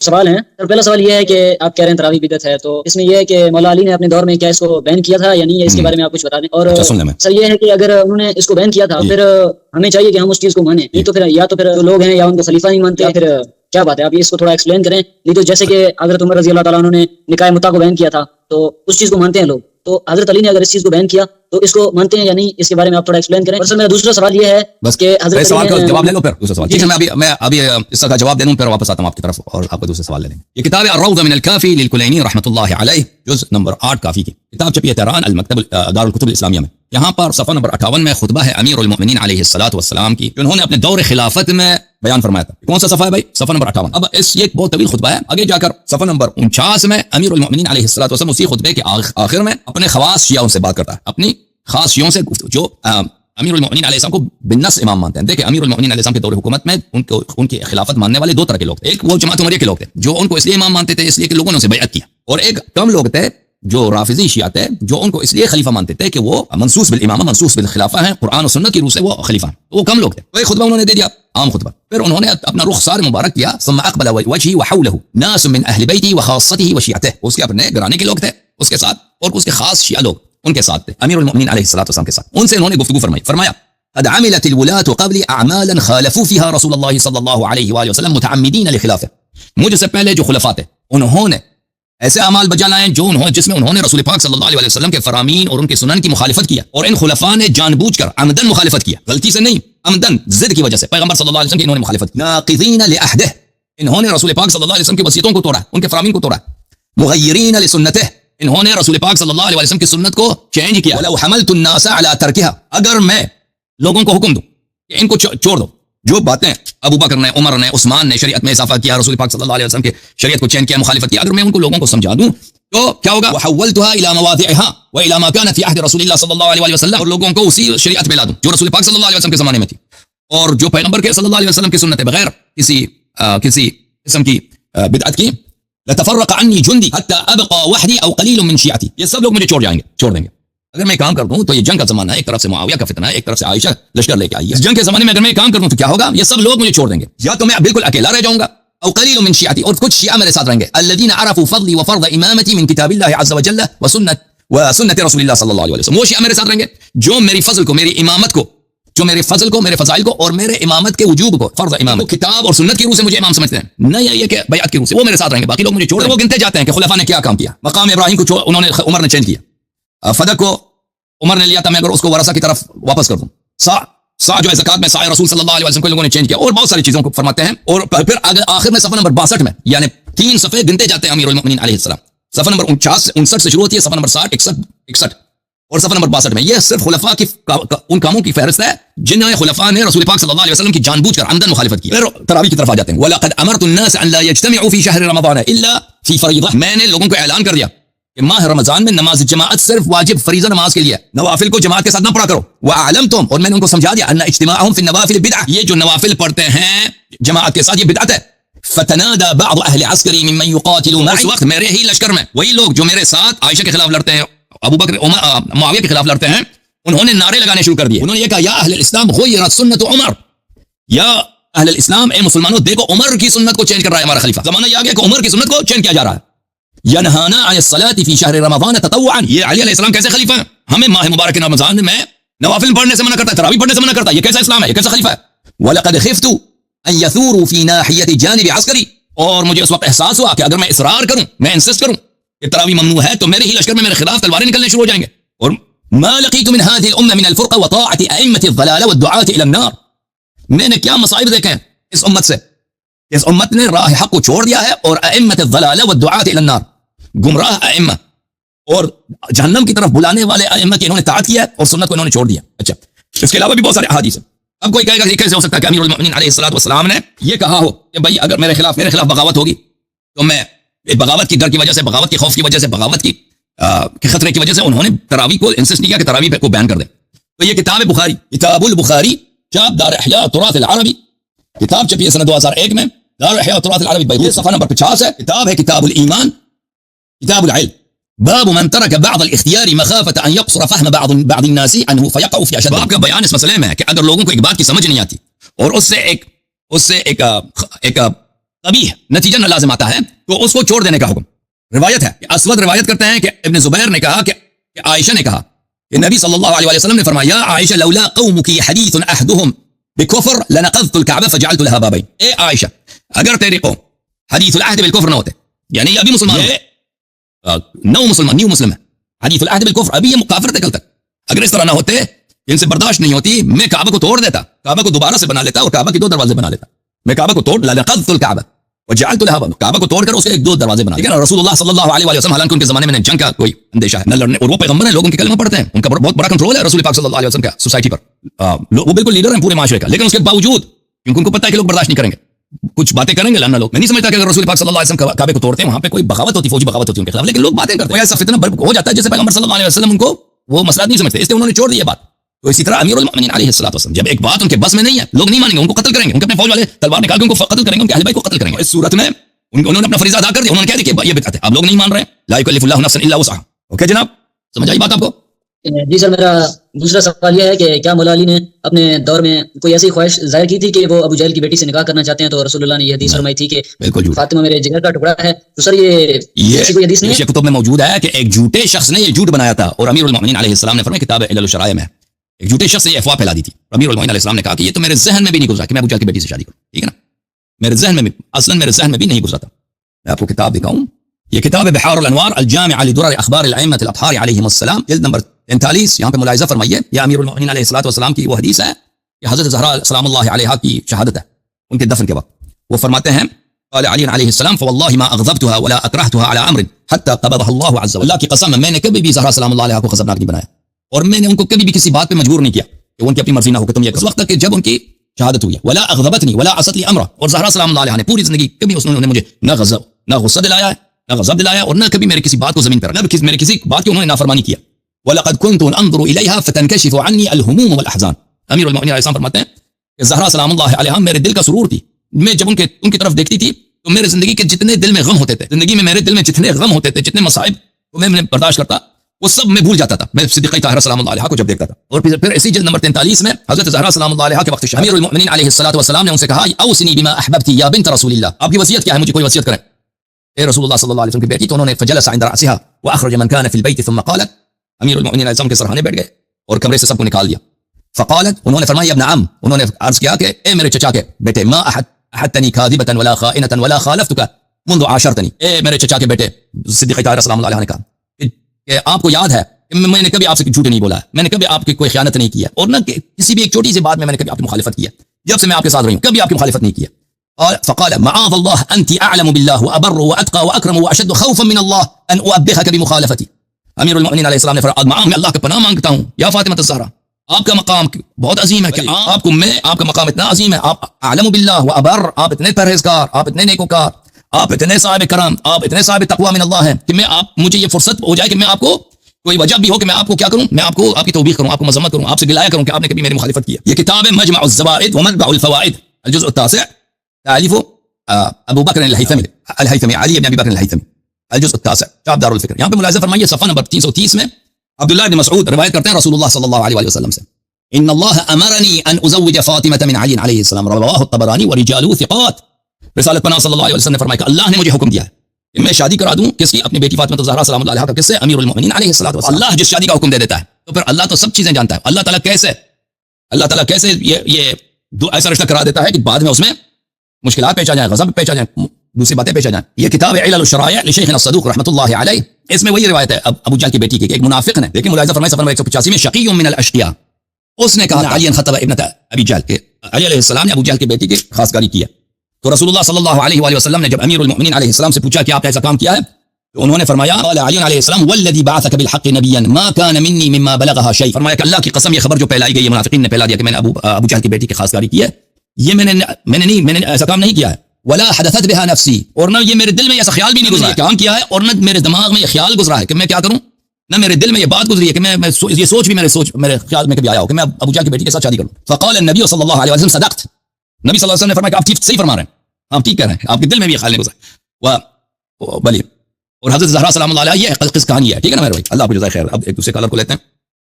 سوال ہیں سر. پہلا سوال یہ ہے کہ آپ کہہ رہے ہیں تراویح بدعت ہے، تو اس میں یہ ہے کہ مولا علی نے اپنے دور میں کیا اس کو بین کیا تھا یا نہیں ہے، اس کے بارے میں آپ کچھ بتا دیں. اور سر یہ ہے کہ اگر انہوں نے اس کو بین کیا تھا پھر ہمیں چاہیے کہ ہم اس چیز کو مانیں، نہیں تو پھر یا تو پھر لوگ ہیں یا ان کو خلیفہ نہیں مانتے، یا پھر کیا بات ہے؟ آپ اس کو تھوڑا ایکسپلین کریں. نہیں تو جیسے کہ حضرت عمر رضی اللہ تعالیٰ عنہ نے نکاح مطاع کو بین کیا تھا تو اس چیز کو مانتے ہیں لوگ، تو حضرت علی نے اگر اس چیز کو بین کیا تو اس کو مانتے ہیں یا نہیں، اس کے بارے میں آپ تھوڑا ایکسپلین کریں. اور سر میرا دوسرا سوال یہ ہے بس کہ حضرت سوال کا علی جواب لے لو پھر دوسرا سوال. ٹھیک ہے، میں ابھی اس کا جواب دے دوں پھر واپس آتا ہوں آپ کی طرف اور آپ کا دوسرا سوال لے لیں. یہ کتاب ہے الروضہ من الکافی للکلینی رحمۃ اللہ علیہ، جز نمبر 8 کافی کی کتاب چھپی ہے تہران المکتب دار الکتب الاسلامیہ میں. یہاں پر صفحہ نمبر 58 میں خطبہ ہے امیر المؤمنین علیہ الصلوۃ والسلام کی، جو انہوں نے اپنے دور خلافت میں بیان فرمایا تھا. کون سا صفحہ ہے بھائی؟ صفحہ نمبر 58. اب یہ ایک بہت طویل خطبہ ہے. آگے جا کر صفحہ نمبر 49 میں امیر المؤمنین علیہ الصلوۃ والسلام اسی خطبے کے آخر میں اپنے خواص شیعوں سے بات کرتا ہے، اپنی خاص شیعوں سے گفتگو، جو امیر المؤمنین علیہ السلام کو بالنص امام مانتے ہیں. دیکھیں امیر المؤمنین علیہ السلام کے دور حکومت میں ان کی خلافت ماننے والے دو طرح کے لوگ تھے. ایک وہ جماعت عمریہ کے لوگ تھے جو ان کو اس لیے امام مانتے تھے اس لیے کہ لوگوں نے اسے بیعت کیا، اور ایک کم لوگ تھے جو رافضی شیعہ تھے جو ان کو اس لیے خلیفہ مانتے تھے کہ وہ منصوص بالامامہ منصوص بالخلافہ ہیں، قرآن و سنت کی روح سے وہ خلیفہ ہیں. وہ کم لوگ تھے. تو ایک خطبہ انہوں نے دے دیا، عام خطبہ. پھر انہوں نے اپنا رخسار مبارک کیا، ثم اقبل وجهه وحوله ناس من اهل بيته وخاصته وشيعته. اس کے اپنے گھرانے کے لوگ تھے اس کے ساتھ، اور اس کے خاص شیعہ لوگ ان کے ساتھ تھے، امیر المؤمنین علیہ الصلوۃ والسلام کے ساتھ. ان سے انہوں نے گفتگو فرمایا قد عملت الولاة قبل اعمالا خالفوا فيها رسول الله صلی اللہ علیہ وآلہ وسلم متعمدین لخلافه. مجھ سے پہلے جو خلفاء تھے انہوں نے ایسے اعمال بجا لائے جس میں انہوں نے رسول پاک صلی اللہ علیہ وسلم کے فرامین اور ان کے سنن کی مخالفت کیا، اور ان خلفاء نے جان بوجھ کر عمدن مخالفت کیا، غلطی سے نہیں، عمدن ضد کی وجہ سے پیغمبر صلی اللہ علیہ وسلم کی انہوں نے مخالفت کی. ناقضین لعہدہ، انہوں نے رسول پاک صلی اللہ علیہ وسلم کی وصیتوں کو توڑا، ان کے فرامین کو توڑا. مغیرین لسنتہ، انہوں نے رسول پاک صلی اللہ علیہ وسلم کی سنت کو چینج کیا. ولو حملت الناس علی ترکها، اگر میں لوگوں کو حکم دوں کہ ان کو چھوڑ دو، جو باتیں ابو بکر نے، عمر نے، عثمان نے شریعت میں اضافہ کیا، رسول پاک صلی اللہ علیہ وسلم کے شریعت کو چینج کیا، مخالفت کیا، اگر میں ان کو لوگوں کو سمجھا دوں تو کیا ہوگا؟ وحولتها الى مواضعها والى ما كانت في عهد رسول الله صلی اللہ علیہ وسلم، اور لوگوں کو اسی شریعت پہ لا دوں جو رسول پاک صلی اللہ علیہ وسلم کے زمانے میں تھی، اور جو پیغمبر کے صلی اللہ علیہ وسلم کی سنت بغیر کسی قسم کی بدعت کی. لتفرق عني جندي حتى ابقى وحدي او قليل من شيعتي، یہ سب لوگ مجھے چھوڑ دیں گے. اگر میں کام کر دوں تو یہ جنگ کا زمانہ ہے، ایک طرف سے معاویہ کا فتنہ ہے، ایک طرف سے عائشہ لشکر لے کے آئی ہے. اس جنگ کے زمانے میں اگر میں کام کر دوں تو کیا ہوگا؟ یہ سب لوگ مجھے چھوڑ دیں گے، یا تو میں بالکل اکیلا رہ جاؤں گا، او قلیل من شیعتی، اور کچھ شیعہ میرے ساتھ رہیں گے. الذين عرفوا فضلي وفرض امامتي من كتاب الله عز وجل وسنة رسول الله صلی اللہ علیہ وسلم. وہ شیعہ میرے ساتھ رہیں گے جو میری فضل کو، میری امامت کو، جو میرے فضل کو، میرے فضائل کو اور میرے امامت کے وجوب کو، فرض امامت کتاب اور سنت کی روح سے مجھے امام سمجھتے ہیں، نہ یہ کہ بیعت کی روح سے. وہ میرے ساتھ رہیں گے، باقی لوگ مجھے چھوڑ دیں. وہ گنتے جاتے ہیں کہ خلفاء نے کیا کام کیا. مقام ابراہیم کو انہوں نے عمر نے چینج کیا، فدق کو عمر نے لیا تھا، میں اگر اس کو ورثہ کی طرف واپس کر دوں. سا جو ہے زکات میں سائے رسول صلی اللہ علیہ وسلم کو لوگوں نے چینج کیا، اور بہت ساری چیزوں کو فرماتے ہیں. اور پھر آخر میں صفحہ نمبر 62 میں، یعنی 3 صفحے گنتے جاتے ہیں امیر المؤمنین علیہ السلام. صفحہ نمبر 59 سے شروع ہوتی ہے، صفحہ نمبر 60 61 اور صفحہ نمبر 62 میں. یہ صرف خلفاء کی ان کاموں کی فہرست ہے جن خلفاء نے رسول پاک صلی اللہ علیہ وسلم کی جان بوجھ کر عمدن مخالفت کی. پھر تراویح کی طرف آ جاتے ہیں. وَلَقَدْ أَمَرْتُ النَّاسَ أَنْ لَا يَجْتَمِعُوا فِي شَهْرِ رَمَضَانَ إِلَّا فِي فَرِيضَةٍ، میں نے لوگوں کو اعلان کر دیا کہ ماہ رمضان میں نماز جماعت صرف واجب فریضہ نماز کے لیے، نوافل کو جماعت کے ساتھ نہ پڑھا کرو. وَأَعْلَمْتُمْ، اور میں نے ان کو سمجھا دیا، أَنَّ اجْتِمَاعَهُمْ فِي النَّوَافِلِ بِدْعَةٌ، یہ جو نوافل پڑھتے ہیں جماعت کے ساتھ یہ بدعت ہے. فَتَنَادَى بَعْضُ أَهْلِ عَسْكَرِي مِمَّنْ يُقَاتِلُ مَعِي، اس وقت میرے ہی لشکر میں وہی لوگ جو میرے ساتھ عائشہ کے خلاف لڑتے ہیں، ابو بکر معاویہ کے خلاف لڑتے ہیں، انہوں نے نعرے لگانے شروع کر دیے. انہوں نے یہ کہا یا اہل الاسلام غیرت سنت عمر، یا اہل الاسلام اے مسلمانوں دیکھو عمر کی سنت کو چینج کر رہا ہے ہمارا خلیفہ. زمانہ یہ آ گیا کہ عمر کی سنت کو چینج کیا جا رہا ہے. ینہانا عن الصلاۃ فی شہر رمضان تطوعا، یہ علی علیہ السلام کیسے خلیفہ ہیں؟ ہمیں ماہ مبارک رمضان میں نوافل پڑھنے سے منع کرتا ہے، تراویح پڑھنے سے منع کرتا ہے. یہ کیسا اسلام ہے؟ یہ کیسا خلیفہ ہے؟ وَلَقَدْ خِفْتُ أَن يَثُورُوا فِي نَاحِيَةِ جَانِبِ عَسْكَرِي، اور مجھے اس وقت احساس ہوا کہ اگر میں اصرار کروں، میں انسسٹ کروں کہ تراویح ممنوع ہے، تو میرے ہی لشکر میں میرے خلاف تلواریں نکلنے شروع ہو جائیں گے. اور ما لقيت من هذه الامه من الفرقه وطاعه ائمه الضلال والدعاة الى النار، میں نے کیا مصائب دیکھے ہیں اس امت سے، اس امت نے راہ حق کو چھوڑ دیا ہے، اور ائمه الضلال والدعاة الى النار، گمراہ ائمہ اور جہنم کی طرف بلانے والے ائمہ کی انہوں نے اطاعت کیا اور سنت کو انہوں نے چھوڑ دیا. اچھا، اس کے علاوہ بھی بہت سارے احادیث ہیں. اب کوئی کہے گا کہ کیسے ہو سکتا ہے کہ امیر المؤمنین علیہ الصلوۃ والسلام نے یہ کہا ہو کہ بھائی اگر میرے خلاف بغاوت ہوگی تو میں بغاوت کی ڈر کی وجہ سے، بغاوت کے خوف کی وجہ سے، بغاوت کی کے خطرے کی وجہ سے انہوں نے تراویح کو انسسٹ نہیں کیا کہ تراویح کو بیان کر دیں. تو یہ کتاب بخاری، کتاب البخاری، چاپ دار احیاء التراث العربی، کتاب چھپی ہے سنہ 2001 میں، دار احیاء التراث العربی بیروت، صفحہ نمبر 50 ہے. کتاب ہے کتاب الایمان، کتاب العلم، باب من ترک بعض الاختیار مخافة ان يقصر فهم بعض الناس عنه فيقع في اشد. باب کا بیان اس مسئلے میں ہے کہ اگر لوگوں کو ایک بات کی سمجھ نہیں آتی اور اس سے ایک تبھی نتیجہ نہ لازم آتا ہے تو اس کو چھوڑ دینے کا حکم. روایت ہے کہ اسود روایت کرتے ہیں کہ ابن زبیر نے کہا کہ عائشہ نے کہا کہ نبی صلی اللہ علیہ وسلم نے فرمایا یا عائشہ لولا قومك حدیث احدهم بكفر لنقضت الكعبة فجعلت لها بابين. اے عائشہ اگر تیرے قوم حدیث العہد بالکفر نہ ہوتے, یعنی ابھی مسلمان نیو مسلم ہے, حدیث العہد بالکفر, ابھی یہ کافر تھے کل تک, اگر اس طرح نہ ہوتے ان سے برداشت نہیں ہوتی میں کعبہ کو توڑ دیتا, کعبہ کو دوبارہ سے بنا لیتا اور کعبہ کے 2 دروازے بنا لیتا. میں کعبہ کو توڑ لنقضت الكعبة وجعلت لها بابين, کعبہ کو توڑ کر اس کے 2 دروازے بنا لیتا. رسول اللہ صلی اللہ علیہ وسلم حالانکہ ان کے زمانے میں جنگ کا کوئی اندیشہ ہے نہ لڑنے, اور وہ پیغمبر ہیں, لوگوں کے کلمہ پڑھتے ہیں, ان کا بہت بڑا کنٹرول ہے رسول پاک صلی اللہ علیہ وسلم کا سوسائٹی پر, وہ بالکل لیڈر ہیں پورے معاشرے کا, لیکن اس کے باوجود کیونکہ ان کو پتہ ہے کہ لوگ برداشت نہیں کریں گے, کچھ باتیں کریں گے لانا لوگ. میں نہیں سمجھتا کہ اگر رسول پاک صلی اللہ علیہ وسلم کعبے کو توڑتے ہیں وہاں پہ کوئی بغاوت ہوتی, فوجی بغاوت ہوتی ان کے خلاف, لیکن لوگ باتیں کرتے ہیں, ایسا فتنہ ہو جاتا ہے جیسے پیغمبر صلی اللہ علیہ وسلم ان کو وہ مسئلہ نہیں سمجھتے, اس لیے انہوں نے چھوڑ دی یہ بات. تو اسی طرح امیر المؤمنین علیہ الصلوۃ والسلام جب ایک بات ان کے بس میں نہیں ہے, لوگ نہیں مانیں گے, ان کو قتل کریں گے, ان کے اپنے فوج والے تلوار نکال کے ان کو قتل کریں گے, ان کے اہل بیت کو قتل کریں گے. اس صورت میں انہوں نے اپنا فریضہ ادا کر دیا, انہوں نے کہہ دیا کہ یہ بدعت ہے, اب لوگ نہیں مان رہے ہیں, لا یکلف اللہ نفسا الا وسعها. اوکے جناب, سمجھ آئی بات آپ کو؟ جی سر, میرا دوسرا سوال یہ ہے کہ کیا مولا علی نے اپنے دور میں کوئی ایسی خواہش ظاہر کی تھی کہ وہ ابو جہل کی بیٹی سے نکاح کرنا چاہتے ہیں, تو رسول اللہ نے یہ حدیث فرمائی تھی کہ فاطمہ میرے جگر کا ٹکڑا ہے, تو سر یہ ایسی کوئی حدیث نہیں ہے؟ کتب میں موجود ہے کہ ایک جھوٹے شخص نے یہ جھوٹ بنایا تھا, اور امیر المؤمنین علیہ السلام نے فرمایا کتاب علل الشرائع میں ایک جھوٹے شخص نے یہ افواہ پھیلا دی تھی. امیر المؤمنین علیہ السلام نے کہا کہ یہ تو میرے ذہن میں بھی نہیں گزرا کہ میں ابو جہل کی بیٹی سے شادی کروں, ٹھیک ہے نا, میرے ذہن میں بھی, اصلا میرے ذہن میں بھی نہیں گزرا تھا. میں آپ کو کتاب دکھاؤں, یہ کتاب ہے بحار الانوار الجامع لدرر اخبار الائمہ الاطہار علیہم السلام, جلد نمبر 43. یہاں پہ ملاحظہ فرمائیے یہ امیر المؤمنین علیہ الصلوۃ والسلام کی وہ حدیث ہے کہ حضرت زہرا سلام اللہ علیہا کی شہادت ہے ان کے دفن کے وقت. وہ فرماتے ہیں قال علی علیہ السلام فوالله ما اغضبتها ولا اكرهتها على امر حتى قبضها الله عز وجل. اللہ کی قسم میں نے کبھی بھی زہرا سلام اللہ علیہا کو غضبناک نہیں بنایا, اور میں نے ان کو کبھی بھی کسی بات پہ مجبور نہیں کیا کہ ان کی اپنی مرضی نہ ہو کہ تم یہ, اس وقت تک کہ جب ان کی شہادت ہوئی. ولا اغضبتنی ولا عصت لي امرا, اور زہرا سلام اللہ علیہا نے پوری زندگی کبھی اس نے مجھے نہ غصہ دلایا ہے, نہ غضب دلایا, اور نہ کبھی میرے کسی بات کو زمین پر, نہ میرے کسی بات کی انہوں نے نافرمانی کیا. وَلَقَدْ كُنْتُ أَنْظُرُ إِلَيْهَا فَتَنْكَشِفُ عَنِّي الْهُمُومُ وَالْأَحْزَانُ. امیر المؤمنین علیہ السلام فرماتے ہیں کہ زہرا سلام اللہ علیہا میرے دل کا سرور تھی, میں جب ان کی طرف دیکھتی تھی تو میرے زندگی کے جتنے دل میں غم ہوتے تھے, زندگی میں میرے دل میں جتنے غم ہوتے تھے, جتنے مصائب کو میں برداشت کرتا, وہ سب میں بھول جاتا تھا میں صدیقہ طاہرہ سلام اللہ علیہا کو جب دیکھتا تھا. اور پھر اسی جلد نمبر 43 میں حضرت زہرا سلام اللہ علیہا کے وقت امیر المؤمنین علیہ الصلوۃ والسلام نے ان سے کہا اوصنی بما احببتی یا بنت رسول اللہ, آپ کی وصیت کیا ہے, مجھے کوئی وصیت کریں اے رسول اللہ صلی اللہ علیہ وسلم کی بیٹی. تو انہوں نے فجلس عند رأسها واخرج من كان في البيت ثم قالت, امیر المؤمنین علیہ السلام کے سرحانے بیٹھ گئے اور کمرے سے سب کو نکال دیا. فقالت, انہوں نے فرمایا ابن عم, انہوں نے عرض کیا کہ اے میرے چچا کے بیٹے, ما احدتنی كاذبة ولا خائنة ولا خالفتك منذ عاشرتنی, اے میرے چچا کے بیٹے صدیقہ طاہرہ سلام اللہ علیہ نے کہا کہ آپ کو یاد ہے کہ میں نے کبھی آپ سے جھوٹ نہیں بولا ہے, میں نے کبھی آپ کی کوئی خیانت نہیں کی ہے, اور نہ کسی بھی ایک چھوٹی سی بات میں نے کبھی آپ کی مخالفت کی ہے, جب سے میں آپ کے ساتھ رہی ہوں کبھی آپ کی مخالفت نہیں کی ہے. اور فقال معاذ الله انت اعلم بالله وابر واتقى واكرم واشد خوفا من الله ان اوبخك بمخالفتي. امیر المؤمنین علیہ السلام نے فرمایا میں اللہ کا پناہ مانگتا ہوں یا فاطمہ الزہرا, آپ کا مقام بہت عظیم ہے, کہ آپ کا مقام اتنا عظیم ہے, آپ اعلم بالله وابر, آپ اتنے پرہیزگار, آپ اتنے نیکوکار, آپ اتنے صاحب کرم, آپ اتنے صاحب تقوی من اللہ ہیں کہ میں مجھے یہ فرصت ہو جائے کہ میں آپ کو کوئی وجہ بھی ہو کہ میں آپ کو کیا کروں, میں آپ کو آپ کی توبیخ کروں, آپ کو مذمت کروں, آپ سے گلایا کروں کہ آپ نے کبھی میری مخالفت کی ہے. یہ کتاب ہے مجمع الزوائد ومنبع الفوائد الجزء التاسع, تالیف ابو بکر الہیثمی علی بن ابی بکر الہیثمی, الجزء التاسع, چاپ دار الفکر. یہاں پہ ملاحظہ فرمائیے صفحہ نمبر 330 میں عبداللہ بن مسعود روایت کرتے ہیں رسول اللہ صلی اللہ علیہ وسلم سے, ان اللہ امرنی ان ازوج فاطمہ من علی علیہ السلام, رواہ الطبرانی ورجالہ ثقات. رسالت پناہ صلی اللہ علیہ وسلم نے فرمایا کہ اللہ نے مجھے حکم دیا ہے کہ میں شادی کرا دوں کس کی, اپنی بیٹی فاطمہ الزہرا سلام اللہ علیہا کا. کس سے؟ امیر المؤمنین علیہ الصلوۃ والسلام. اللہ جس شادی کا حکم دے دیتا ہے تو پھر اللہ تو سب چیزیں جانتا ہے. اللہ تعالیٰ کیسے یہ ایسا رشتہ کرا دیتا ہے کہ بعد میں اس میں مشکلات پیش آ جائیں, غضب پیش آ جائیں, دوسری باتیں پیش آ جائیں. یہ کتاب ہے علل الشرائع لشیخنا الصدوق رحمۃ اللہ علیہ, اس میں وہی روایت ہے ابو جہل کی بیٹی کی کہ ایک منافق نے, لیکن ملاحظہ فرمائے صفحہ نمبر 185 میں شقی من الاشقیاء, اس نے کہا علی خطب ابنۃ ابی جہل, کہ علی علیہ السلام نے ابو جہل کی بیٹی کی خاصگاری کی ہے. تو رسول اللہ صلی اللہ علیہ وآلہ وسلم نے جب امیر المؤمنین علیہ السلام سے پوچھا کہ آپ ایسا کام کیا ہے, تو انہوں نے فرمایا قال علی علیہ السلام والذی بعثک بالحق نبیا ما كان منی مما بلغها شیء. فرمایا کہ اللہ کی قسم یہ خبر جو پھیلائی گئی, منافقین نے پھیلا دیا کہ میں نے ابو جہل کی بیٹی کی خاصگاری کی ہے, یہ میں نے ایسا کام نہیں کیا ہے. ولا حدثت بها نفسی, اور نہ یہ میرے دل میں ایسا خیال بھی نہیں گزرا ہے کام کیا ہے, اور نہ میرے دماغ میں یہ خیال گزرا ہے کہ میں کیا کروں, نہ میرے دل میں یہ بات گزری ہے کہ میں یہ سوچ بھی میرے خیال میں کبھی آیا ہو کہ میں ابو جہل کی بیٹی کے ساتھ شادی کروں. فقال النبی صلی اللہ علیہ وسلم صدقت, نبی صلی اللہ علیہ وسلم نے فرمایا کہ آپ ٹھیک صحیح فرما رہے ہیں, آپ ٹھیک کہہ رہے ہیں, آپ کے دل میں بھی یہ خیال نہیں گزرا. بلی اور حضرت زہرا سلام اللہ علیہ یہ قصہ کہانی ہے, ٹھیک ہے نا میرے بھائی, اللہ آپ کو جزائے خیر. اب ایک دوسرے کالر کو لیتے ہیں.